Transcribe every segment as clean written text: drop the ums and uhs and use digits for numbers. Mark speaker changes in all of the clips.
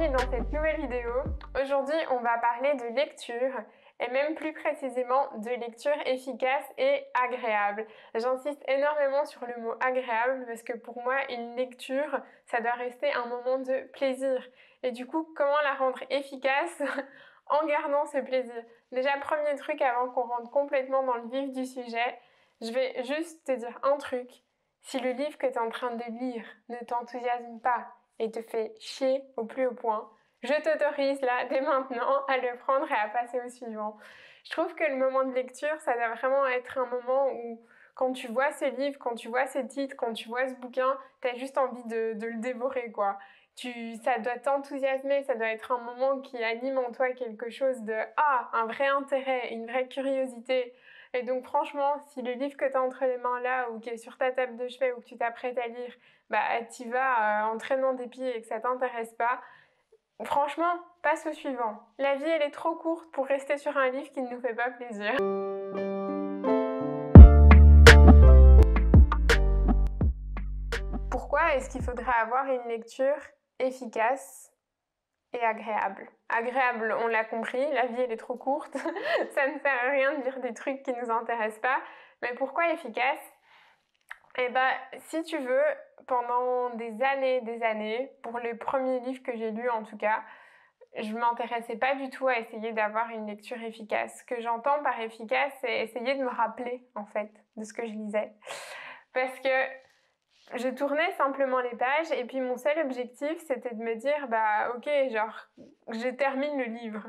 Speaker 1: bienvenue dans cette nouvelle vidéo. Aujourd'hui, on va parler de lecture et même plus précisément de lecture efficace et agréable. J'insiste énormément sur le mot agréable parce que pour moi, une lecture, ça doit rester un moment de plaisir. Et du coup, comment la rendre efficace en gardant ce plaisir? Déjà, premier truc avant qu'on rentre complètement dans le vif du sujet, je vais juste te dire un truc. Si le livre que tu es en train de lire ne t'enthousiasme pas et te fait chier au plus haut point, je t'autorise là, dès maintenant, à le prendre et à passer au suivant. Je trouve que le moment de lecture, ça doit vraiment être un moment où, quand tu vois ce livre, quand tu vois ce titre, quand tu vois ce bouquin, t'as juste envie de le dévorer, quoi. Ça doit t'enthousiasmer, ça doit être un moment qui anime en toi quelque chose de un vrai intérêt, une vraie curiosité. Et donc franchement, si le livre que tu as entre les mains là, ou qui est sur ta table de chevet, ou que tu t'apprêtes à lire, t'y vas en traînant des pieds et que ça t'intéresse pas, franchement, passe au suivant. La vie, elle est trop courte pour rester sur un livre qui ne nous fait pas plaisir. Pourquoi est-ce qu'il faudrait avoir une lecture efficace et agréable? Agréable, on l'a compris, la vie elle est trop courte, ça ne sert à rien de lire des trucs qui ne nous intéressent pas. Mais pourquoi efficace? Si tu veux, pendant des années, pour les premiers livres que j'ai lus en tout cas, je m'intéressais pas du tout à essayer d'avoir une lecture efficace. Ce que j'entends par efficace, c'est essayer de me rappeler en fait de ce que je lisais. Parce que je tournais simplement les pages et puis mon seul objectif c'était de me dire ok, genre je termine le livre.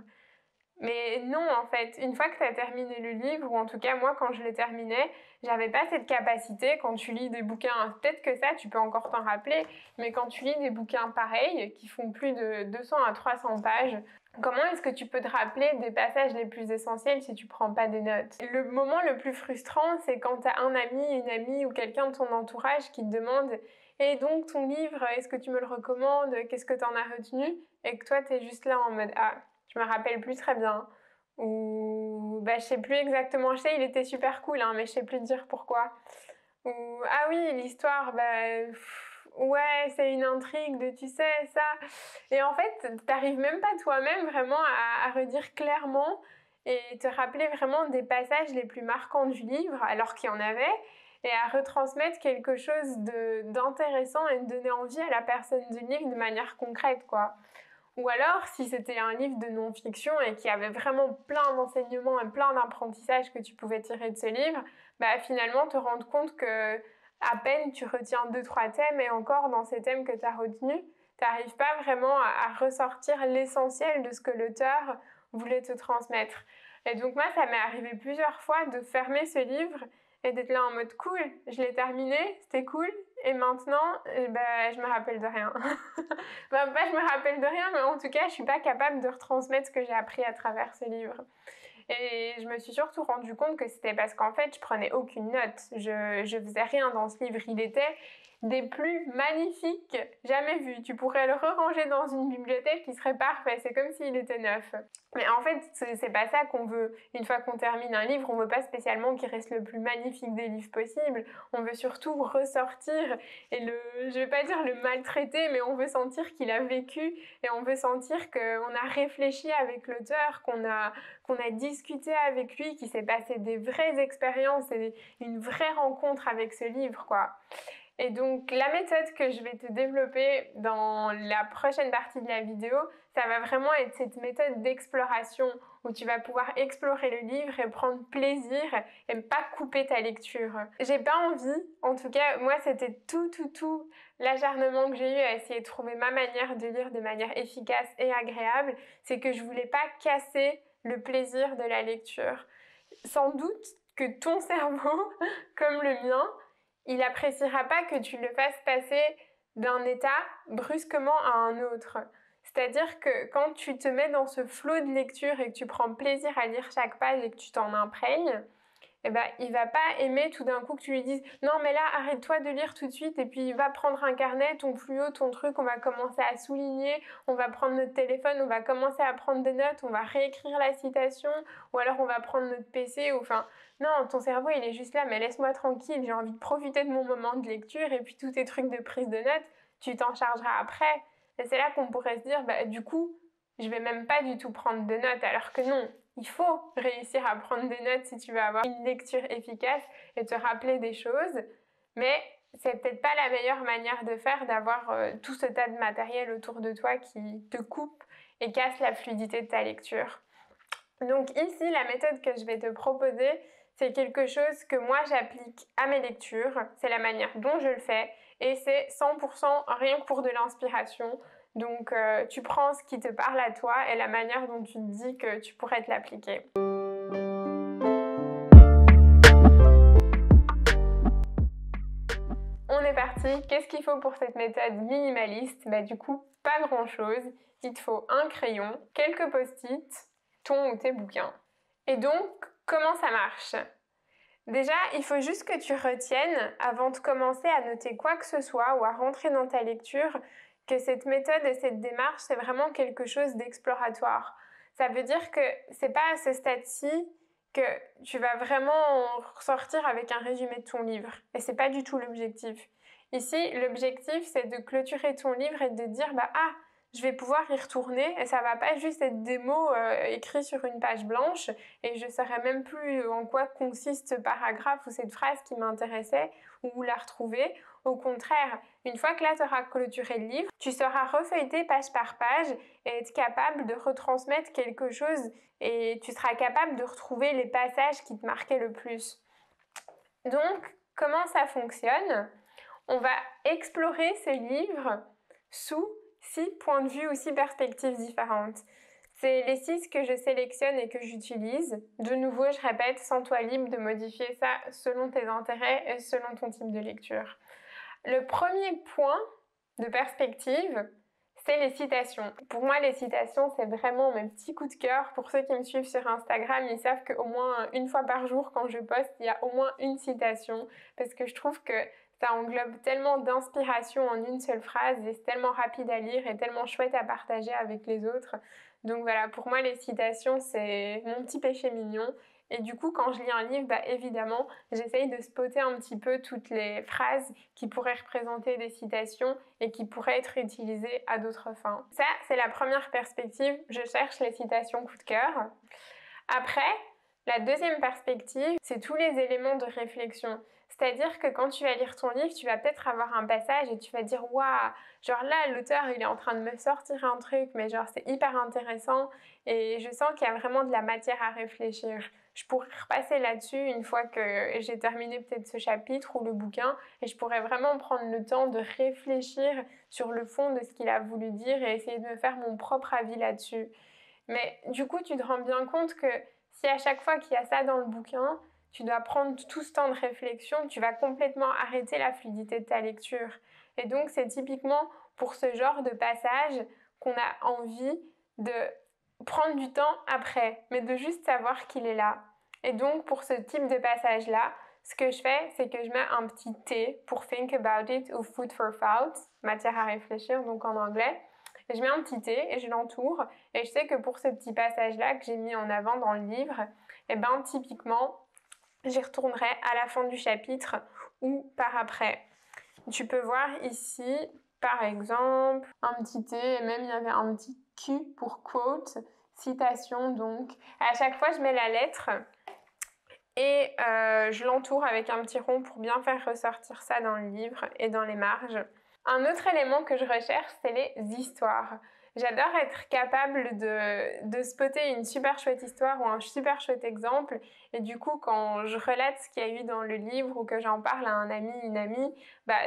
Speaker 1: Mais non, en fait, une fois que tu as terminé le livre, ou en tout cas moi quand je le terminais, j'avais pas cette capacité. Quand tu lis des bouquins, peut-être que ça tu peux encore t'en rappeler, mais quand tu lis des bouquins pareils qui font plus de 200 à 300 pages, comment est-ce que tu peux te rappeler des passages les plus essentiels si tu prends pas des notes? Le moment le plus frustrant, c'est quand tu as un ami, une amie ou quelqu'un de ton entourage qui te demande « Et donc ton livre, est-ce que tu me le recommandes? Qu'est-ce que tu en as retenu ?» et que toi tu es juste là en mode « Ah, je me rappelle plus très bien. » Ou je sais plus exactement, je sais il était super cool mais je sais plus te dire pourquoi. Ou ah oui, l'histoire, ouais, c'est une intrigue de tu sais ça. Et en fait, t'arrives même pas toi-même vraiment à redire clairement et te rappeler vraiment des passages les plus marquants du livre, alors qu'il y en avait, et à retransmettre quelque chose d'intéressant et de donner envie à la personne du livre de manière concrète, quoi. Ou alors, si c'était un livre de non-fiction et qu'il y avait vraiment plein d'enseignements et plein d'apprentissages que tu pouvais tirer de ce livre, finalement te rendre compte que à peine tu retiens 2-3 thèmes et encore dans ces thèmes que tu as retenus, tu n'arrives pas vraiment à ressortir l'essentiel de ce que l'auteur voulait te transmettre. Et donc moi, ça m'est arrivé plusieurs fois de fermer ce livre et d'être là en mode cool, je l'ai terminé, c'était cool, et maintenant, je me rappelle de rien. Pas je me rappelle de rien, mais en tout cas, je suis pas capable de retransmettre ce que j'ai appris à travers ce livre. Et je me suis surtout rendu compte que c'était parce qu'en fait, je prenais aucune note. Je faisais rien dans ce livre. Il était des plus magnifiques jamais vus. Tu pourrais le ranger dans une bibliothèque, il serait parfait. C'est comme s'il était neuf. Mais en fait, c'est pas ça qu'on veut. Une fois qu'on termine un livre, on veut pas spécialement qu'il reste le plus magnifique des livres possible. On veut surtout ressortir et je vais pas dire le maltraiter, mais on veut sentir qu'il a vécu et on veut sentir qu'on a réfléchi avec l'auteur, qu'on a discuté avec lui, qu'il s'est passé des vraies expériences et une vraie rencontre avec ce livre, quoi. Et donc, la méthode que je vais te développer dans la prochaine partie de la vidéo, ça va vraiment être cette méthode d'exploration où tu vas pouvoir explorer le livre et prendre plaisir et ne pas couper ta lecture. J'ai pas envie, en tout cas, moi c'était tout l'acharnement que j'ai eu à essayer de trouver ma manière de lire de manière efficace et agréable, c'est que je voulais pas casser le plaisir de la lecture. Sans doute que ton cerveau, comme le mien, il n'appréciera pas que tu le fasses passer d'un état brusquement à un autre. C'est-à-dire que quand tu te mets dans ce flot de lecture et que tu prends plaisir à lire chaque page et que tu t'en imprègnes, il va pas aimer tout d'un coup que tu lui dises « Non mais là, arrête-toi de lire tout de suite et puis va prendre un carnet, ton fluo, ton truc, on va commencer à souligner, on va prendre notre téléphone, on va commencer à prendre des notes, on va réécrire la citation ou alors on va prendre notre PC ou enfin... » Non, ton cerveau il est juste là, mais laisse-moi tranquille, j'ai envie de profiter de mon moment de lecture et puis tous tes trucs de prise de notes, tu t'en chargeras après. Et c'est là qu'on pourrait se dire, du coup, je vais même pas du tout prendre de notes, alors que non, il faut réussir à prendre des notes si tu veux avoir une lecture efficace et te rappeler des choses, mais c'est peut-être pas la meilleure manière de faire d'avoir tout ce tas de matériel autour de toi qui te coupe et casse la fluidité de ta lecture. Donc ici, la méthode que je vais te proposer, c'est quelque chose que moi j'applique à mes lectures, c'est la manière dont je le fais et c'est 100% rien que pour de l'inspiration. Donc tu prends ce qui te parle à toi et la manière dont tu te dis que tu pourrais te l'appliquer. On est parti. Qu'est-ce qu'il faut pour cette méthode minimaliste? Du coup, pas grand-chose. Il te faut un crayon, quelques post-it, ton ou tes bouquins. Et donc, comment ça marche? Déjà, il faut juste que tu retiennes, avant de commencer à noter quoi que ce soit ou à rentrer dans ta lecture, que cette méthode et cette démarche, c'est vraiment quelque chose d'exploratoire. Ça veut dire que c'est pas à ce stade-ci que tu vas vraiment ressortir avec un résumé de ton livre. Et c'est pas du tout l'objectif. Ici, l'objectif, c'est de clôturer ton livre et de dire, je vais pouvoir y retourner et ça va pas juste être des mots écrits sur une page blanche et je saurais même plus en quoi consiste ce paragraphe ou cette phrase qui m'intéressait ou où la retrouver. Au contraire, une fois que là tu auras clôturé le livre, tu sauras refeuilleter page par page et être capable de retransmettre quelque chose et tu seras capable de retrouver les passages qui te marquaient le plus. Donc, comment ça fonctionne? On va explorer ce livre sous 6 points de vue ou 6 perspectives différentes. C'est les 6 que je sélectionne et que j'utilise. De nouveau, je répète, sens-toi libre de modifier ça selon tes intérêts et selon ton type de lecture. Le premier point de perspective, c'est les citations. Pour moi, les citations, c'est vraiment mes petits coups de cœur. Pour ceux qui me suivent sur Instagram, ils savent qu'au moins une fois par jour, quand je poste, il y a au moins une citation. Parce que je trouve que ça englobe tellement d'inspiration en une seule phrase et c'est tellement rapide à lire et tellement chouette à partager avec les autres. Donc voilà, pour moi, les citations, c'est mon petit péché mignon. Et du coup, quand je lis un livre, évidemment, j'essaye de spotter un petit peu toutes les phrases qui pourraient représenter des citations et qui pourraient être utilisées à d'autres fins. Ça, c'est la première perspective. Je cherche les citations coup de cœur. Après, la deuxième perspective, c'est tous les éléments de réflexion. C'est-à-dire que quand tu vas lire ton livre, tu vas peut-être avoir un passage et tu vas dire « Waouh, genre là, l'auteur, il est en train de me sortir un truc, mais genre c'est hyper intéressant et je sens qu'il y a vraiment de la matière à réfléchir. » Je pourrais repasser là-dessus une fois que j'ai terminé peut-être ce chapitre ou le bouquin et je pourrais vraiment prendre le temps de réfléchir sur le fond de ce qu'il a voulu dire et essayer de me faire mon propre avis là-dessus. Mais du coup, tu te rends bien compte que si à chaque fois qu'il y a ça dans le bouquin, tu dois prendre tout ce temps de réflexion, tu vas complètement arrêter la fluidité de ta lecture. Et donc, c'est typiquement pour ce genre de passage qu'on a envie de prendre du temps après, mais de juste savoir qu'il est là. Et donc, pour ce type de passage-là, ce que je fais, c'est que je mets un petit T pour think about it ou food for thought, matière à réfléchir, donc en anglais. Et je mets un petit T et je l'entoure. Et je sais que pour ce petit passage-là que j'ai mis en avant dans le livre, typiquement, j'y retournerai à la fin du chapitre ou par après. Tu peux voir ici, par exemple, un petit T et même il y avait un petit Q pour quote, citation donc. À chaque fois, je mets la lettre et je l'entoure avec un petit rond pour bien faire ressortir ça dans le livre et dans les marges. Un autre élément que je recherche, c'est les histoires. J'adore être capable de spotter une super chouette histoire ou un super chouette exemple. Et du coup, quand je relate ce qu'il y a eu dans le livre ou que j'en parle à un ami, une amie,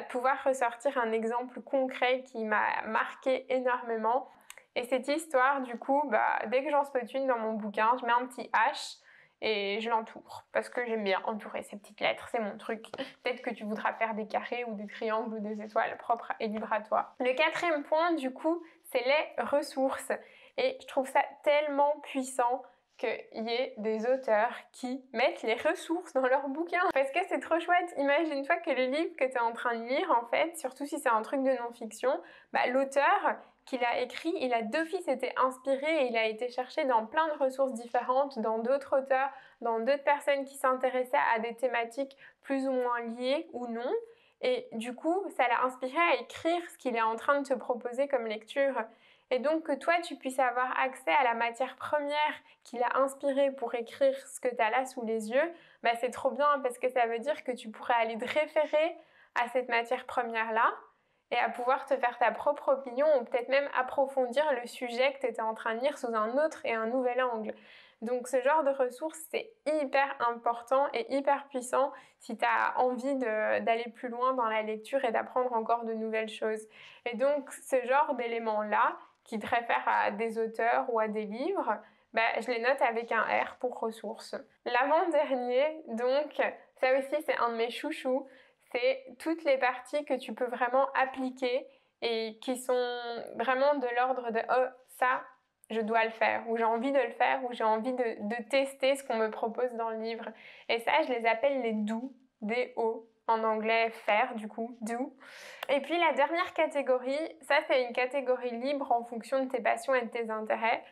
Speaker 1: pouvoir ressortir un exemple concret qui m'a marqué énormément. Et cette histoire, du coup, dès que j'en spot une dans mon bouquin, je mets un petit H et je l'entoure parce que j'aime bien entourer ces petites lettres, c'est mon truc. Peut-être que tu voudras faire des carrés ou des triangles ou des étoiles propres et libres à toi. Le quatrième point, du coup, c'est les ressources. Et je trouve ça tellement puissant qu'il y ait des auteurs qui mettent les ressources dans leurs bouquins. Parce que c'est trop chouette. Imagine-toi que le livre que tu es en train de lire, en fait, surtout si c'est un truc de non-fiction, l'auteur qu'il a écrit, il a d'office été inspiré et il a été cherché dans plein de ressources différentes, dans d'autres auteurs, dans d'autres personnes qui s'intéressaient à des thématiques plus ou moins liées ou non. Et du coup, ça l'a inspiré à écrire ce qu'il est en train de te proposer comme lecture. Et donc que toi, tu puisses avoir accès à la matière première qui l'a inspiré pour écrire ce que tu as là sous les yeux, bah c'est trop bien parce que ça veut dire que tu pourrais aller te référer à cette matière première-là et à pouvoir te faire ta propre opinion ou peut-être même approfondir le sujet que tu étais en train de lire sous un autre et un nouvel angle. Donc ce genre de ressources, c'est hyper important et hyper puissant si tu as envie d'aller plus loin dans la lecture et d'apprendre encore de nouvelles choses. Et donc ce genre d'éléments-là, qui te réfèrent à des auteurs ou à des livres, bah, je les note avec un R pour ressources. L'avant-dernier, donc, ça aussi c'est un de mes chouchous, c'est toutes les parties que tu peux vraiment appliquer et qui sont vraiment de l'ordre de « oh, ça, je dois le faire » ou « j'ai envie de le faire » ou « j'ai envie de tester ce qu'on me propose dans le livre ». Et ça, je les appelle les do, D-O, en anglais faire du coup, do. Et puis la dernière catégorie, ça c'est une catégorie libre en fonction de tes passions et de tes intérêts.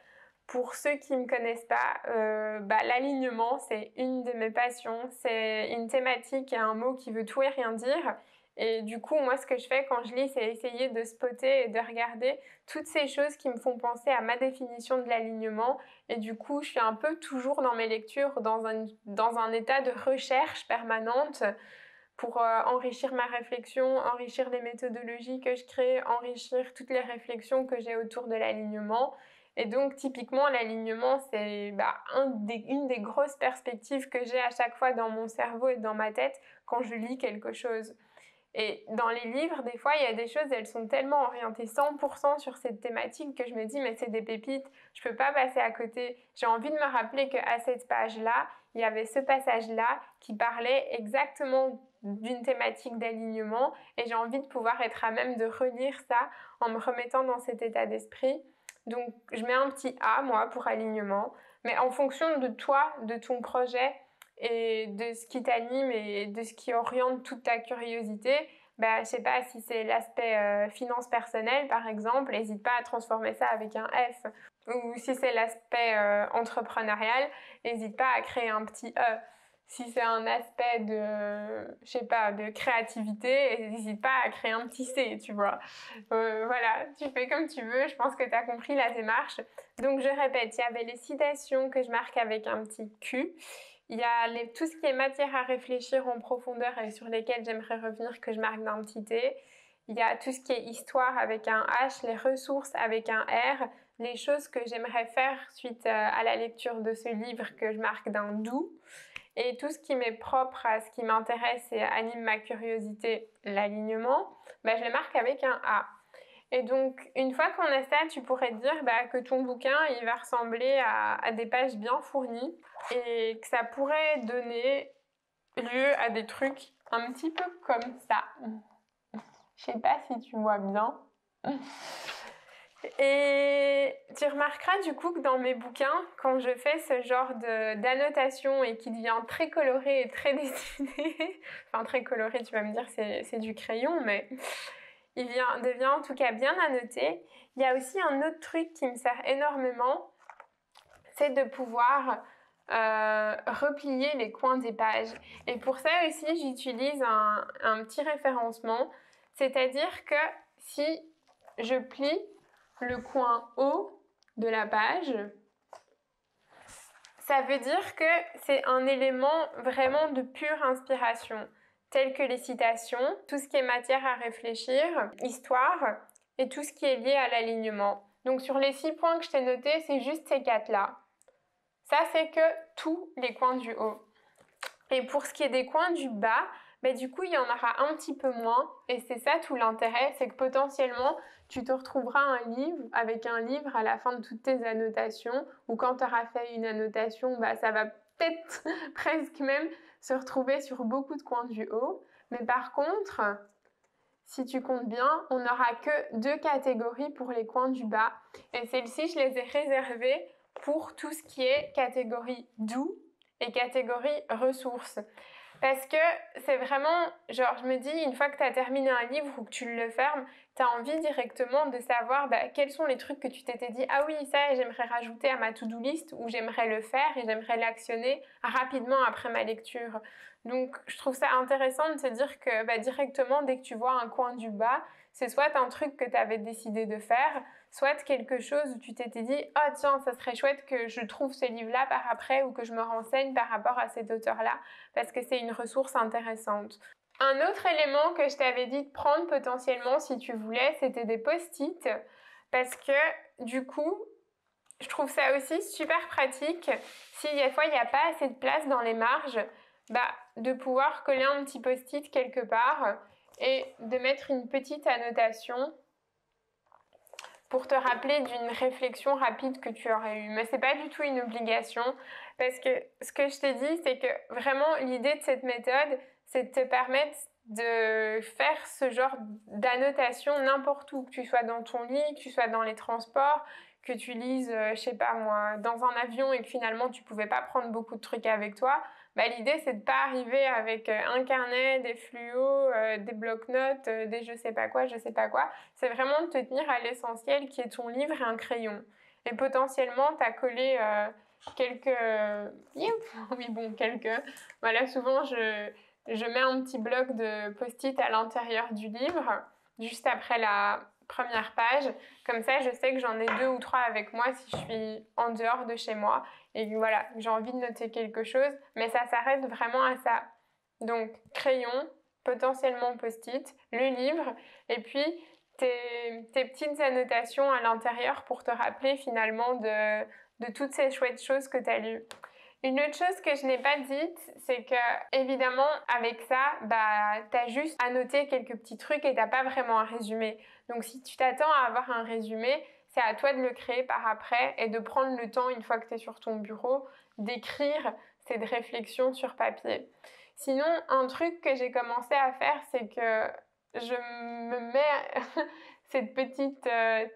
Speaker 1: Pour ceux qui ne me connaissent pas, l'alignement, c'est une de mes passions. C'est une thématique et un mot qui veut tout et rien dire. Et du coup, moi, ce que je fais quand je lis, c'est essayer de spotter et de regarder toutes ces choses qui me font penser à ma définition de l'alignement. Et du coup, je suis un peu toujours dans mes lectures dans un état de recherche permanente pour enrichir ma réflexion, enrichir les méthodologies que je crée, enrichir toutes les réflexions que j'ai autour de l'alignement. Et donc, typiquement, l'alignement, c'est une des grosses perspectives que j'ai à chaque fois dans mon cerveau et dans ma tête quand je lis quelque chose. Et dans les livres, des fois, il y a des choses, elles sont tellement orientées 100% sur cette thématique que je me dis, mais c'est des pépites, je peux pas passer à côté. J'ai envie de me rappeler qu'à cette page-là, il y avait ce passage-là qui parlait exactement d'une thématique d'alignement et j'ai envie de pouvoir être à même de relire ça en me remettant dans cet état d'esprit. Donc, je mets un petit A, moi, pour alignement, mais en fonction de toi, de ton projet, et de ce qui t'anime et de ce qui oriente toute ta curiosité, je sais pas si c'est l'aspect finance personnelle par exemple, n'hésite pas à transformer ça avec un F. Ou si c'est l'aspect entrepreneurial, n'hésite pas à créer un petit E. Si c'est un aspect de créativité, n'hésite pas à créer un petit C, tu vois. Voilà, tu fais comme tu veux, je pense que tu as compris la démarche. Donc je répète, il y avait les citations que je marque avec un petit Q. Il y a tout ce qui est matière à réfléchir en profondeur et sur lesquelles j'aimerais revenir que je marque d'un petit T. Il y a tout ce qui est histoire avec un H, les ressources avec un R, les choses que j'aimerais faire suite à la lecture de ce livre que je marque d'un DO. Et tout ce qui m'est propre à ce qui m'intéresse et anime ma curiosité, l'alignement, je le marque avec un A. Et donc, une fois qu'on a ça, tu pourrais te dire que ton bouquin, il va ressembler à des pages bien fournies et que ça pourrait donner lieu à des trucs un petit peu comme ça. Je sais pas si tu vois bien. Et tu remarqueras du coup que dans mes bouquins, quand je fais ce genre d'annotation et qui devient très coloré et très dessiné, enfin très coloré, tu vas me dire c'est du crayon, mais il devient en tout cas bien annoté. Il y a aussi un autre truc qui me sert énormément, c'est de pouvoir replier les coins des pages. Et pour ça aussi, j'utilise un petit référencement, c'est-à-dire que si je plie le coin haut de la page, ça veut dire que c'est un élément vraiment de pure inspiration, tel que les citations, tout ce qui est matière à réfléchir, histoire et tout ce qui est lié à l'alignement. Donc sur les 6 points que je t'ai notés, c'est juste ces 4-là. Ça, c'est que tous les coins du haut. Et pour ce qui est des coins du bas, du coup, il y en aura un petit peu moins. Et c'est ça tout l'intérêt, c'est que potentiellement, tu te retrouveras avec un livre à la fin de toutes tes annotations, ou quand tu auras fait une annotation, ça va peut-être presque même se retrouver sur beaucoup de coins du haut. Mais par contre, si tu comptes bien, on n'aura que 2 catégories pour les coins du bas. Et celles-ci, je les ai réservées pour tout ce qui est catégorie doux et catégorie ressources. Parce que c'est vraiment, genre je me dis, une fois que tu as terminé un livre ou que tu le fermes, tu as envie directement de savoir quels sont les trucs que tu t'étais dit, ah oui, ça j'aimerais rajouter à ma to-do list ou j'aimerais le faire et j'aimerais l'actionner rapidement après ma lecture. Donc, je trouve ça intéressant de se dire que directement, dès que tu vois un coin du bas, c'est soit un truc que tu avais décidé de faire, soit quelque chose où tu t'étais dit « Oh tiens, ça serait chouette que je trouve ce livre-là par après ou que je me renseigne par rapport à cet auteur-là parce que c'est une ressource intéressante. » Un autre élément que je t'avais dit de prendre potentiellement si tu voulais, c'était des post-it parce que du coup, je trouve ça aussi super pratique si des fois il n'y a pas assez de place dans les marges, de pouvoir coller un petit post-it quelque part et de mettre une petite annotation pour te rappeler d'une réflexion rapide que tu aurais eue. Mais c'est pas du tout une obligation parce que ce que je t'ai dit, c'est que vraiment l'idée de cette méthode, c'est de te permettre de faire ce genre d'annotation n'importe où, que tu sois dans ton lit, que tu sois dans les transports, que tu lises, je sais pas moi, dans un avion et que finalement tu pouvais pas prendre beaucoup de trucs avec toi. L'idée, c'est de pas arriver avec un carnet, des fluos, des blocs-notes, des je sais pas quoi. C'est vraiment de te tenir à l'essentiel qui est ton livre et un crayon. Et potentiellement, tu as collé quelques... oui, bon, quelques. Voilà, souvent, je mets un petit bloc de post-it à l'intérieur du livre, juste après la première page. Comme ça, je sais que j'en ai 2 ou 3 avec moi si je suis en dehors de chez moi. Et voilà, j'ai envie de noter quelque chose, mais ça s'arrête vraiment à ça. Donc, crayon, potentiellement post-it, le livre, et puis tes petites annotations à l'intérieur pour te rappeler finalement de toutes ces chouettes choses que tu as lues. Une autre chose que je n'ai pas dite, c'est que évidemment avec ça, tu as juste annoté quelques petits trucs et tu n'as pas vraiment un résumé. Donc si tu t'attends à avoir un résumé, c'est à toi de le créer par après et de prendre le temps, une fois que tu es sur ton bureau, d'écrire cette réflexion sur papier. Sinon, un truc que j'ai commencé à faire, c'est que je me mets cette petite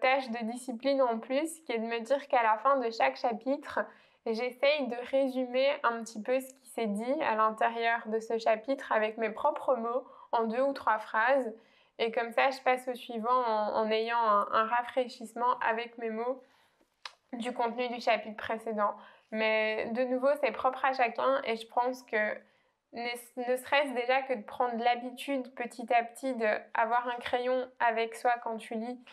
Speaker 1: tâche de discipline en plus, qui est de me dire qu'à la fin de chaque chapitre, j'essaye de résumer un petit peu ce qui s'est dit à l'intérieur de ce chapitre avec mes propres mots en 2 ou 3 phrases. Et comme ça, je passe au suivant en ayant un rafraîchissement avec mes mots du contenu du chapitre précédent. Mais de nouveau, c'est propre à chacun et je pense que ne serait-ce déjà que de prendre l'habitude petit à petit d'avoir un crayon avec soi quand tu lis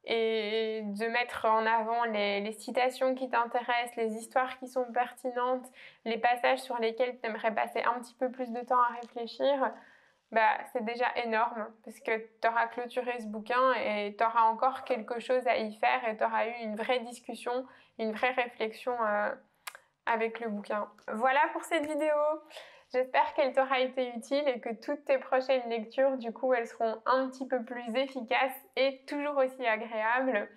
Speaker 1: et de mettre en avant les citations qui t'intéressent, les histoires qui sont pertinentes, les passages sur lesquels tu aimerais passer un petit peu plus de temps à réfléchir, c'est déjà énorme parce que tu auras clôturé ce bouquin et tu auras encore quelque chose à y faire et tu auras eu une vraie discussion, une vraie réflexion avec le bouquin. Voilà pour cette vidéo. J'espère qu'elle t'aura été utile et que toutes tes prochaines lectures, du coup, elles seront un petit peu plus efficaces et toujours aussi agréables.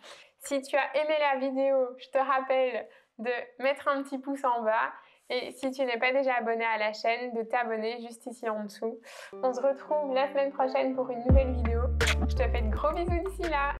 Speaker 1: Si tu as aimé la vidéo, je te rappelle de mettre un petit pouce en bas et si tu n'es pas déjà abonné à la chaîne, de t'abonner juste ici en dessous. On se retrouve la semaine prochaine pour une nouvelle vidéo. Je te fais de gros bisous d'ici là.